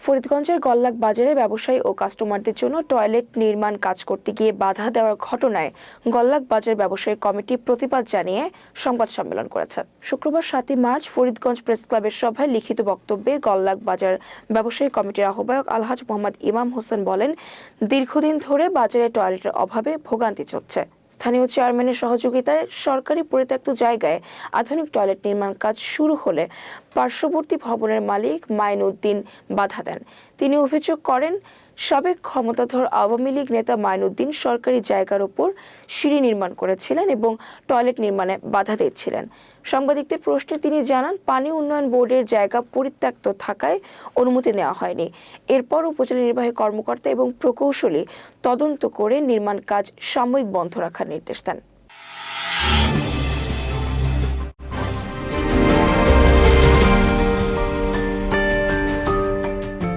ফরিদগঞ্জের গল্লাক বাজারে ব্যবসায়ী ও কাস্টমারদের জন্য টয়লেট নির্মাণ কাজ করতে গিয়ে বাধা দেওয়ার ঘটনায় গল্লাক বাজার ব্যবসায়ী কমিটি প্রতিবাদ জানিয়ে সংবাদ সম্মেলন করেছে। শুক্রবার 7 মার্চ ফরিদগঞ্জ প্রেস ক্লাবের সভায় লিখিত বক্তব্যে গল্লাক বাজার ব্যবসায়ী কমিটির আহ্বায়ক আলহাজ মোহাম্মদ ইমাম হোসেন বলেন, দীর্ঘদিন ধরে বাজারে টয়লেটের অভাবে ভোগান্তি চলছে। স্থানীয় চেয়ারম্যানের সহযোগিতায় সরকারি পরিত্যক্ত জায়গায় আধুনিক টয়লেট নির্মাণ কাজ শুরু হলে পার্শ্ববর্তী ভবনের মালিক মাইনুদ্দিন বাধা দেন। তিনি অভিযোগ করেন, সাবেক ক্ষমতাধর আওয়ামী লীগ নেতা মাইনুদ্দিন সরকারি জায়গার উপর সিঁড়ি নির্মাণ করেছিলেন এবং টয়লেট নির্মাণে বাধা দিচ্ছিলেন। সাংবাদিকদের প্রশ্নে তিনি জানান, পানি উন্নয়ন বোর্ডের জায়গা পরিত্যক্ত থাকায় অনুমতি নেওয়া হয়নি। এরপর উপজেলা নির্বাহী কর্মকর্তা এবং প্রকৌশলী তদন্ত করে নির্মাণ কাজ সাময়িক বন্ধ রাখার নির্দেশ দেন।